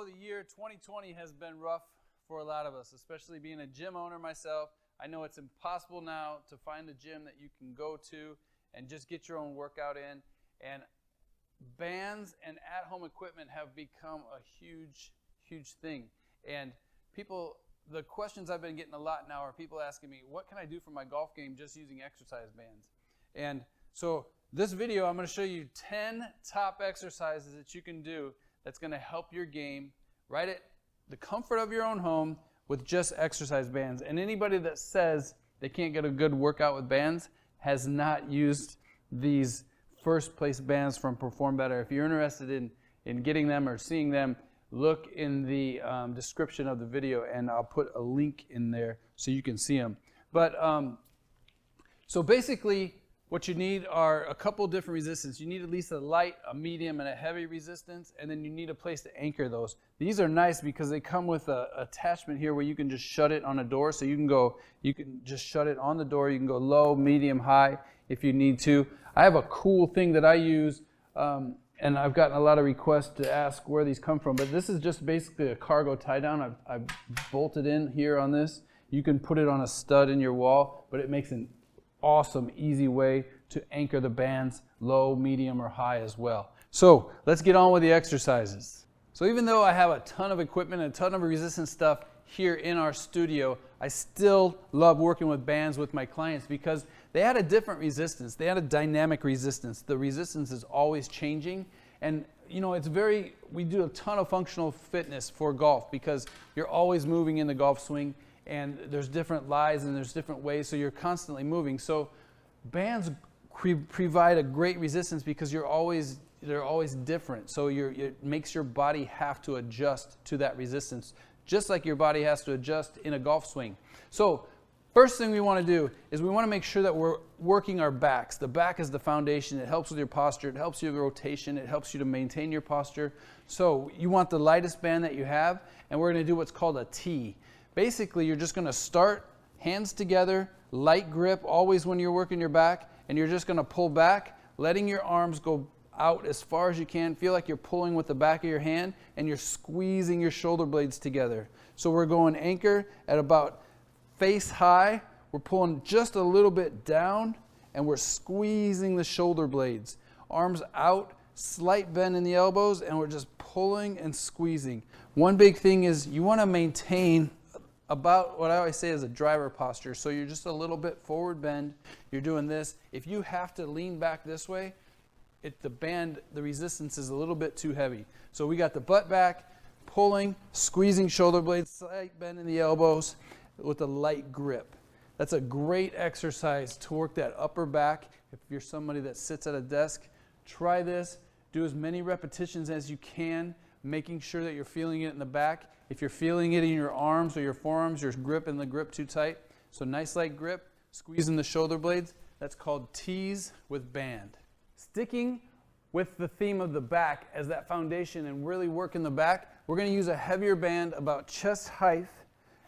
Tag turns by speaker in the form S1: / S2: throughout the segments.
S1: know the year 2020 has been rough for a lot of us, especially being a gym owner myself. I know it's impossible now to find a gym that you can go to and just get your own workout in. And bands and at-home equipment have become a huge, huge thing. And people, the questions I've been getting a lot now are people asking me, what can I do for my golf game just using exercise bands? And so this video, I'm going to show you 10 top exercises that you can do that's going to help your game right at the comfort of your own home with just exercise bands. And anybody that says they can't get a good workout with bands has not used these first place bands from Perform Better. If you're interested in getting them or seeing them, look in the description of the video and I'll put a link in there so you can see them. But so basically what you need are a couple different resistance. You need at least a light, a medium, and a heavy resistance, and then you need a place to anchor those. These are nice because they come with an attachment here where you can just shut it on a door. So you can just shut it on the door. You can go low, medium, high if you need to. I have a cool thing that I use, and I've gotten a lot of requests to ask where these come from, but this is just basically a cargo tie down. I've bolted in here on this. You can put it on a stud in your wall, but it makes an awesome, easy way to anchor the bands low, medium, or high as well. So let's get on with the exercises. So even though I have a ton of equipment and a ton of resistance stuff here in our studio, I still love working with bands with my clients because they had a different resistance. They had a dynamic resistance. The resistance is always changing. And you know, we do a ton of functional fitness for golf because you're always moving in the golf swing. And there's different lies and there's different ways, so you're constantly moving. So bands provide a great resistance because they're always different. So it makes your body have to adjust to that resistance, just like your body has to adjust in a golf swing. So first thing we want to do is we want to make sure that we're working our backs. The back is the foundation. It helps with your posture. It helps you with rotation. It helps you to maintain your posture. So you want the lightest band that you have, and we're going to do what's called a T. Basically, you're just going to start hands together, light grip always when you're working your back, and you're just going to pull back, letting your arms go out as far as you can. Feel like you're pulling with the back of your hand, and you're squeezing your shoulder blades together. So we're going anchor at about face high. We're pulling just a little bit down, and we're squeezing the shoulder blades. Arms out, slight bend in the elbows, and we're just pulling and squeezing. One big thing is you want to maintain about what I always say is a driver posture. So you're just a little bit forward bend. You're doing this. If you have to lean back this way, the resistance is a little bit too heavy. So we got the butt back, pulling, squeezing shoulder blades, slight bend in the elbows with a light grip. That's a great exercise to work that upper back. If you're somebody that sits at a desk, try this. Do as many repetitions as you can, making sure that you're feeling it in the back. If you're feeling it in your arms or your forearms, you're gripping the grip too tight. So nice light grip, squeezing the shoulder blades. That's called T's with band. Sticking with the theme of the back as that foundation and really working the back, we're going to use a heavier band about chest height,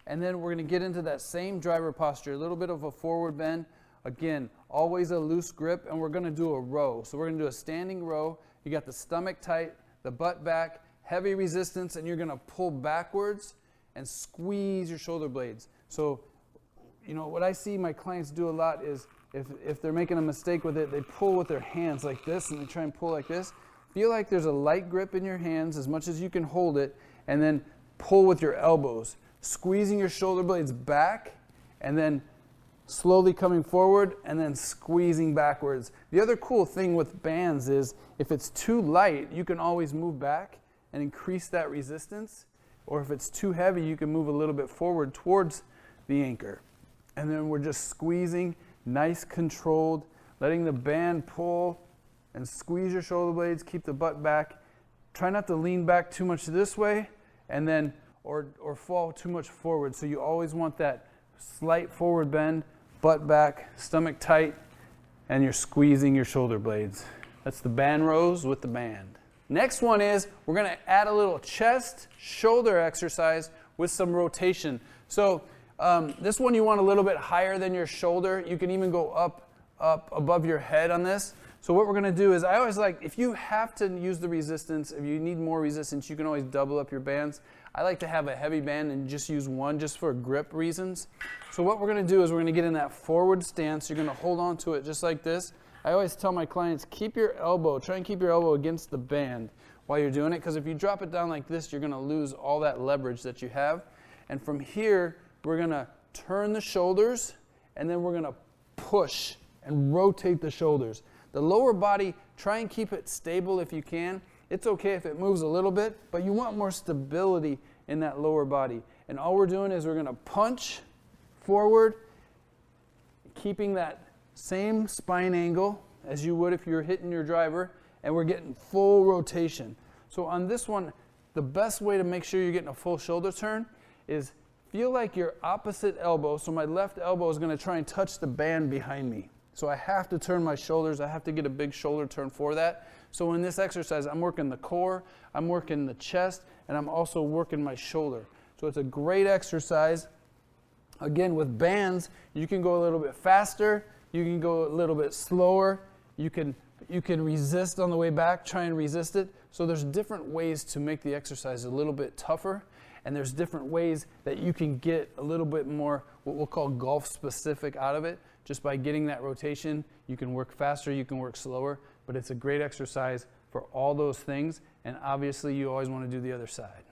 S1: and then we're going to get into that same driver posture, a little bit of a forward bend. Again, always a loose grip, and we're going to do a row. So we're going to do a standing row. You got the stomach tight, the butt back, heavy resistance, and you're going to pull backwards and squeeze your shoulder blades. So, you know, what I see my clients do a lot is if they're making a mistake with it, they pull with their hands like this, and they try and pull like this. Feel like there's a light grip in your hands as much as you can hold it, and then pull with your elbows, squeezing your shoulder blades back, and then slowly coming forward, and then squeezing backwards. The other cool thing with bands is if it's too light, you can always move back and increase that resistance, or if it's too heavy, you can move a little bit forward towards the anchor. And then we're just squeezing, nice controlled, letting the band pull and squeeze your shoulder blades, keep the butt back. Try not to lean back too much this way, and then or fall too much forward. So you always want that slight forward bend, butt back, stomach tight, and you're squeezing your shoulder blades. That's the band rows with the band. Next one is we're going to add a little chest shoulder exercise with some rotation. So this one you want a little bit higher than your shoulder. You can even go up above your head on this. So what we're going to do is, I always like, if you have to use the resistance, if you need more resistance, you can always double up your bands. I like to have a heavy band and just use one just for grip reasons. So what we're going to do is we're going to get in that forward stance. You're going to hold on to it just like this. I always tell my clients, try and keep your elbow against the band while you're doing it, because if you drop it down like this, you're going to lose all that leverage that you have. And from here, we're going to turn the shoulders, and then we're going to push and rotate the shoulders. The lower body, try and keep it stable if you can. It's okay if it moves a little bit, but you want more stability in that lower body. And all we're doing is we're going to punch forward, keeping that same spine angle as you would if you were hitting your driver, and we're getting full rotation. So on this one, the best way to make sure you're getting a full shoulder turn is feel like your opposite elbow, so my left elbow is going to try and touch the band behind me. So I have to turn my shoulders, I have to get a big shoulder turn for that. So in this exercise, I'm working the core, I'm working the chest, and I'm also working my shoulder. So it's a great exercise. Again, with bands, you can go a little bit faster, you can go a little bit slower, you can resist on the way back, try and resist it. So there's different ways to make the exercise a little bit tougher, and there's different ways that you can get a little bit more what we'll call golf specific out of it. Just by getting that rotation, you can work faster, you can work slower, but it's a great exercise for all those things, and obviously you always want to do the other side.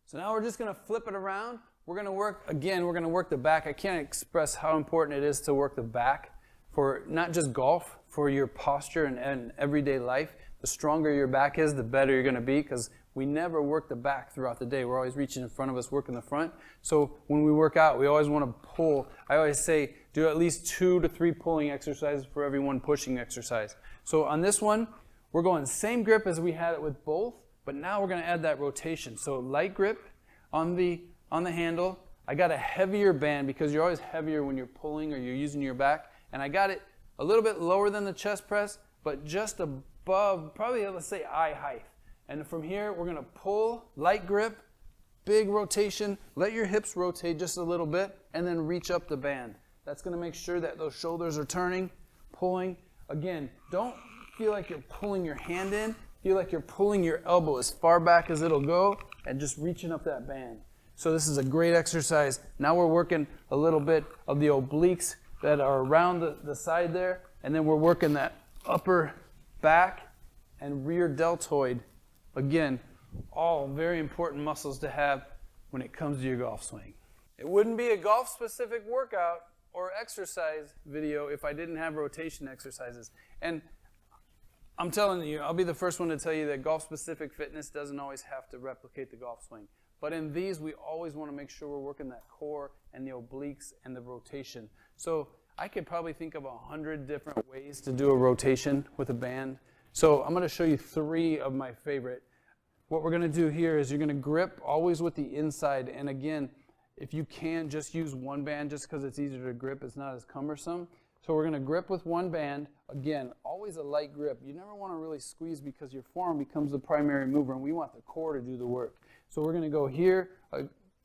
S1: So now we're just going to flip it around. We're going to work, again, we're going to work the back. I can't express how important it is to work the back for not just golf, for your posture and everyday life. The stronger your back is, the better you're going to be, because we never work the back throughout the day. We're always reaching in front of us, working the front. So when we work out, we always want to pull. I always say do at least 2 to 3 pulling exercises for every one pushing exercise. So on this one, we're going same grip as we had it with both, but now we're going to add that rotation. So light grip on the handle. I got a heavier band because you're always heavier when you're pulling or you're using your back. And I got it a little bit lower than the chest press, but just above, probably let's say eye height. And from here, we're going to pull, light grip, big rotation. Let your hips rotate just a little bit, and then reach up the band. That's going to make sure that those shoulders are turning, pulling. Again, don't feel like you're pulling your hand in. Feel like you're pulling your elbow as far back as it'll go, and just reaching up that band. So this is a great exercise. Now we're working a little bit of the obliques that are around the side there, and then we're working that upper back and rear deltoid. Again, all very important muscles to have when it comes to your golf swing. It wouldn't be a golf-specific workout or exercise video if I didn't have rotation exercises. And I'm telling you, I'll be the first one to tell you that golf-specific fitness doesn't always have to replicate the golf swing. But in these, we always want to make sure we're working that core and the obliques and the rotation. So I could probably think of 100 different ways to do a rotation with a band. So I'm going to show you 3 of my favorite. What we're going to do here is you're going to grip always with the inside. And again, if you can, just use one band just because it's easier to grip. It's not as cumbersome. So we're going to grip with one band. Again, always a light grip. You never want to really squeeze because your forearm becomes the primary mover, and we want the core to do the work. So we're going to go here,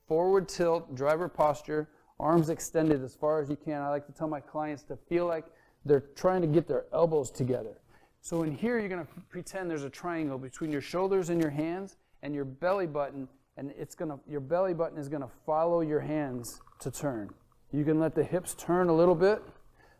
S1: forward tilt, driver posture, arms extended as far as you can. I like to tell my clients to feel like they're trying to get their elbows together. So in here, you're going to pretend there's a triangle between your shoulders and your hands and your belly button, and your belly button is going to follow your hands to turn. You can let the hips turn a little bit.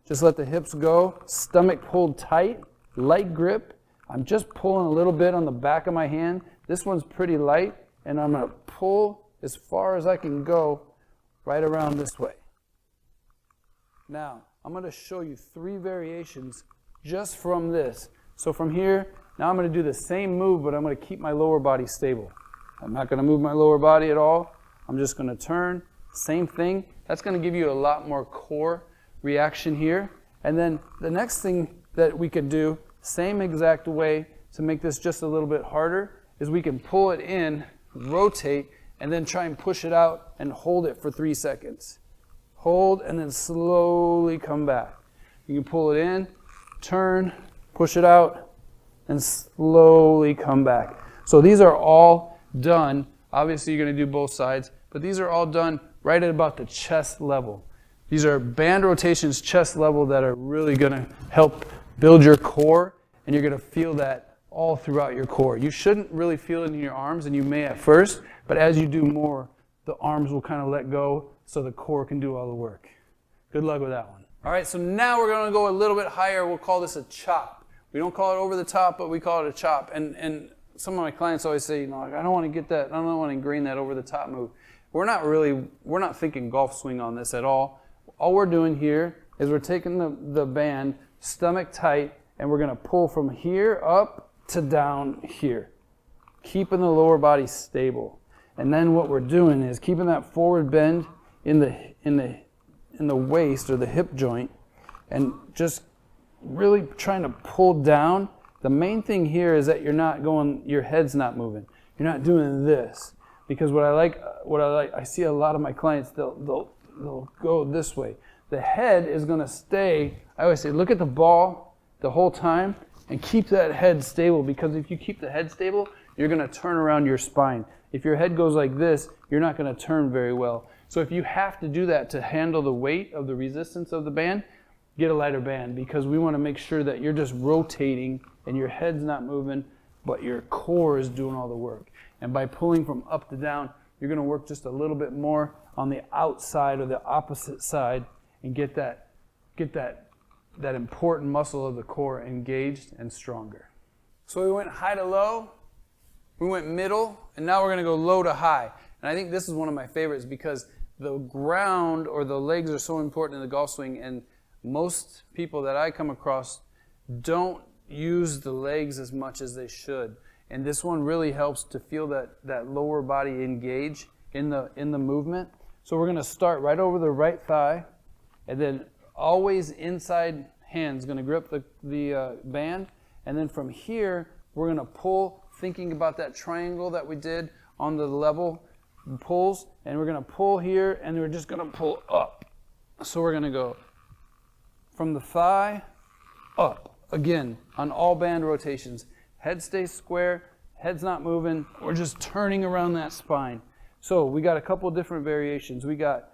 S1: Just let the hips go. Stomach pulled tight, light grip. I'm just pulling a little bit on the back of my hand. This one's pretty light, and I'm going to pull as far as I can go right around this way. Now, I'm going to show you 3 variations just from this. So from here, now I'm going to do the same move, but I'm going to keep my lower body stable. I'm not going to move my lower body at all. I'm just going to turn. Same thing. That's going to give you a lot more core reaction here. And then the next thing that we could do, same exact way to make this just a little bit harder, is we can pull it in, rotate, and then try and push it out and hold it for 3 seconds. Hold and then slowly come back. You can pull it in, turn, push it out, and slowly come back. So these are all done. Obviously you're going to do both sides, but these are all done right at about the chest level. These are band rotations chest level that are really going to help build your core and you're going to feel that all throughout your core. You shouldn't really feel it in your arms, and you may at first, but as you do more, the arms will kind of let go so the core can do all the work. Good luck with that one. All right, so now we're going to go a little bit higher. We'll call this a chop. We don't call it over the top, but we call it a chop. And some of my clients always say, you know, I don't want to get that, I don't want to ingrain that over the top move. We're not thinking golf swing on this at all. All we're doing here is we're taking the band, stomach tight, and we're going to pull from here up to down here, keeping the lower body stable. And then what we're doing is keeping that forward bend in the waist or the hip joint, and just really trying to pull down. The main thing here is that your head's not moving. You're not doing this, because I see a lot of my clients, they'll go this way. The head is going to stay. I always say, look at the ball the whole time and keep that head stable, because if you keep the head stable, you're going to turn around your spine. If your head goes like this, you're not going to turn very well. So if you have to do that to handle the weight of the resistance of the band, get a lighter band, because we want to make sure that you're just rotating and your head's not moving, but your core is doing all the work. And by pulling from up to down, you're going to work just a little bit more on the outside or the opposite side and get that important muscle of the core engaged and stronger. So we went high to low, we went middle, and now we're going to go low to high. And I think this is one of my favorites, because the ground or the legs are so important in the golf swing, and most people that I come across don't use the legs as much as they should. And this one really helps to feel that lower body engage in the movement. So we're going to start right over the right thigh, and then always inside hand's going to grip the band. And then from here, we're going to pull, thinking about that triangle that we did on the level pulls, and we're going to pull here, and we're just going to pull up. So we're going to go from the thigh up, again, on all band rotations. Head stays square, head's not moving, we're just turning around that spine. So we got a couple different variations. We got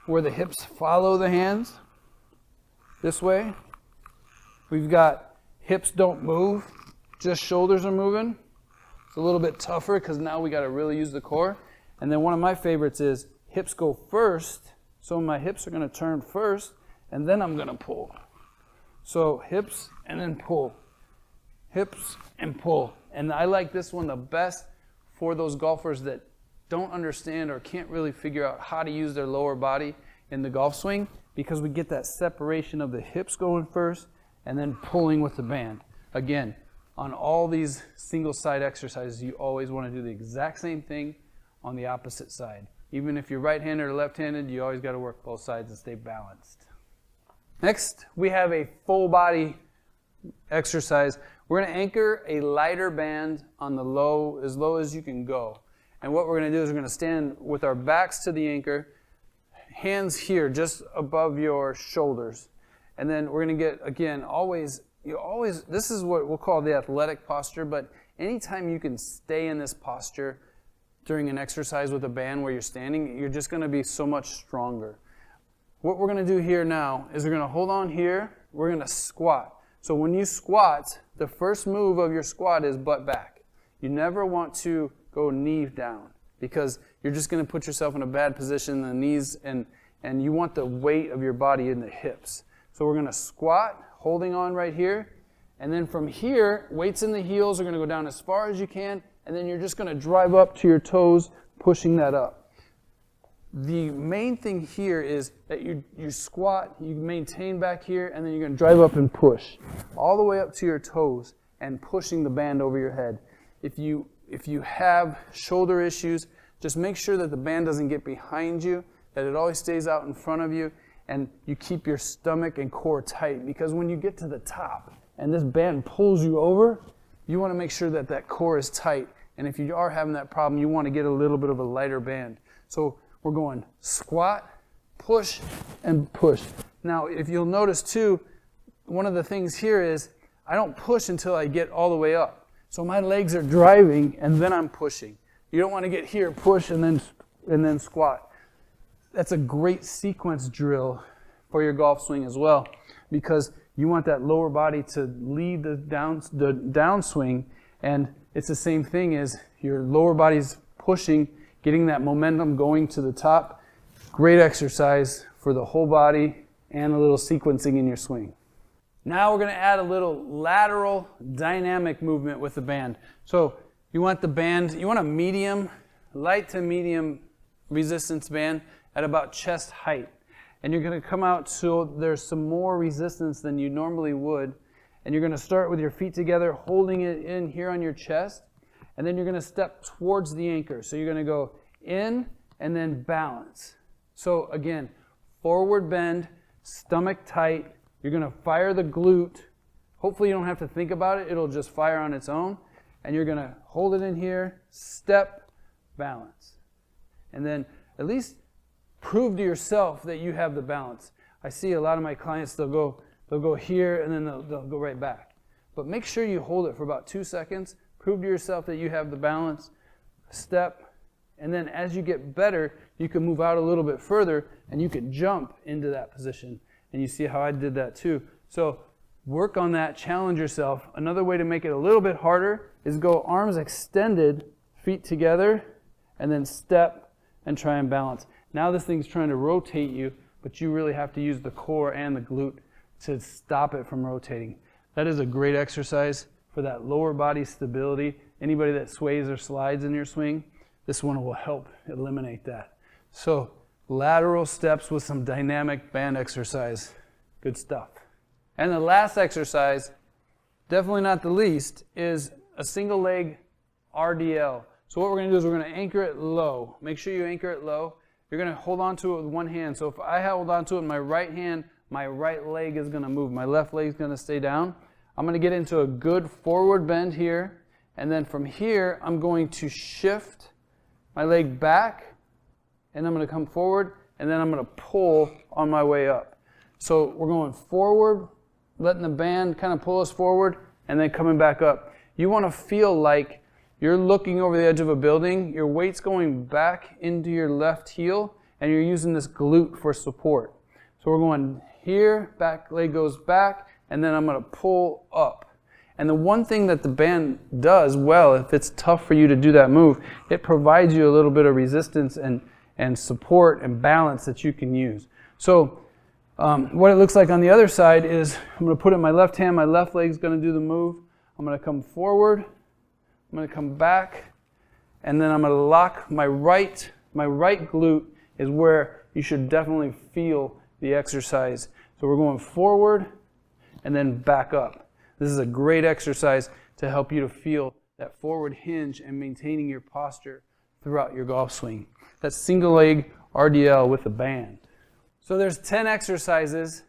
S1: where the hips follow the hands, this way. We've got hips don't move, just shoulders are moving. It's a little bit tougher because now we got to really use the core. And then one of my favorites is hips go first. So my hips are going to turn first, and then I'm going to pull. So hips and then pull. Hips and pull. And I like this one the best for those golfers that don't understand or can't really figure out how to use their lower body in the golf swing, because we get that separation of the hips going first and then pulling with the band. Again, on all these single side exercises, you always want to do the exact same thing on the opposite side. Even if you're right-handed or left-handed, you always got to work both sides and stay balanced. Next, we have a full body exercise. We're going to anchor a lighter band on the low as you can go. And what we're going to do is we're going to stand with our backs to the anchor, hands here just above your shoulders. And then we're going to get, again, this is what we'll call the athletic posture, but anytime you can stay in this posture during an exercise with a band where you're standing, you're just going to be so much stronger. What we're going to do here now is we're going to hold on here, we're going to squat. So when you squat, the first move of your squat is butt back. You never want to go knee down, because you're just going to put yourself in a bad position in the knees, and you want the weight of your body in the hips. So we're going to squat, holding on right here, and then from here, weights in the heels are going to go down as far as you can, and then you're just going to drive up to your toes, pushing that up. The main thing here is that you squat, you maintain back here, and then you're going to drive up and push all the way up to your toes and pushing the band over your head. If you have shoulder issues, just make sure that the band doesn't get behind you, that it always stays out in front of you, and you keep your stomach and core tight, because when you get to the top and this band pulls you over, you want to make sure that that core is tight. And if you are having that problem, you want to get a little bit of a lighter band. So we're going squat, push, and push. Now, if you'll notice too, one of the things here is I don't push until I get all the way up. So my legs are driving, and then I'm pushing. You don't want to get here, push, and then squat. That's a great sequence drill for your golf swing as well, because You want that lower body to lead the downswing, and it's the same thing as your lower body's pushing, getting that momentum going to the top. Great exercise for the whole body and a little sequencing in your swing. Now we're going to add a little lateral dynamic movement with the band. So you want the band, you want a medium, light to medium resistance band at about chest height. And you're going to come out so there's some more resistance than you normally would. And you're going to start with your feet together, holding it in here on your chest. And then you're going to step towards the anchor. So you're going to go in and then balance. So again, forward bend, stomach tight. You're going to fire the glute. Hopefully you don't have to think about it. It'll just fire on its own. And you're going to hold it in here, step, balance. And then at least prove to yourself that you have the balance. I see a lot of my clients, they'll go here and then they'll go right back. But make sure you hold it for about 2 seconds. Prove to yourself that you have the balance. Step. And then as you get better, you can move out a little bit further and you can jump into that position. And you see how I did that too. So work on that, challenge yourself. Another way to make it a little bit harder is go arms extended, feet together, and then step and try and balance. Now this thing's trying to rotate you, but you really have to use the core and the glute to stop it from rotating. That is a great exercise for that lower body stability. Anybody that sways or slides in your swing, this one will help eliminate that. So lateral steps with some dynamic band exercise. Good stuff. And the last exercise, definitely not the least, is a single leg RDL. So what we're going to do is we're going to anchor it low. Make sure you anchor it low. You're going to hold on to it with one hand. So if I hold on to it in my right hand, my right leg is going to move. My left leg is going to stay down. I'm going to get into a good forward bend here. And then from here, I'm going to shift my leg back. And I'm going to come forward. And then I'm going to pull on my way up. So we're going forward, letting the band kind of pull us forward, and then coming back up. You want to feel like you're looking over the edge of a building, your weight's going back into your left heel, and you're using this glute for support. So we're going here, back leg goes back, and then I'm going to pull up. And the one thing that the band does well, if it's tough for you to do that move, it provides you a little bit of resistance and support and balance that you can use. So what it looks like on the other side is I'm going to put it in my left hand, my left leg's going to do the move. I'm going to come forward. I'm going to come back, and then I'm going to lock my right glute is where you should definitely feel the exercise. So we're going forward and then back up. This is a great exercise to help you to feel that forward hinge and maintaining your posture throughout your golf swing. That's single leg RDL with a band. So there's 10 exercises,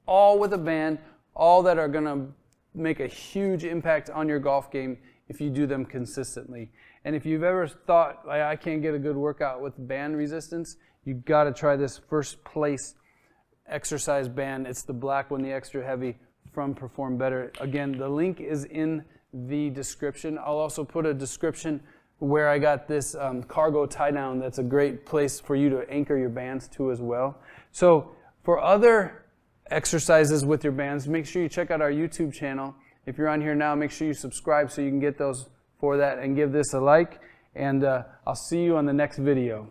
S1: all with a band, all that are going to make a huge impact on your golf game if you do them consistently. And if you've ever thought, I can't get a good workout with band resistance, you've got to try this first place exercise band. It's the black one, the extra heavy from Perform Better. Again, the link is in the description. I'll also put a description where I got this cargo tie down. That's a great place for you to anchor your bands to as well. So for other exercises with your bands, make sure you check out our YouTube channel. If you're on here now, make sure you subscribe so you can get those for that, and give this a like. And I'll see you on the next video.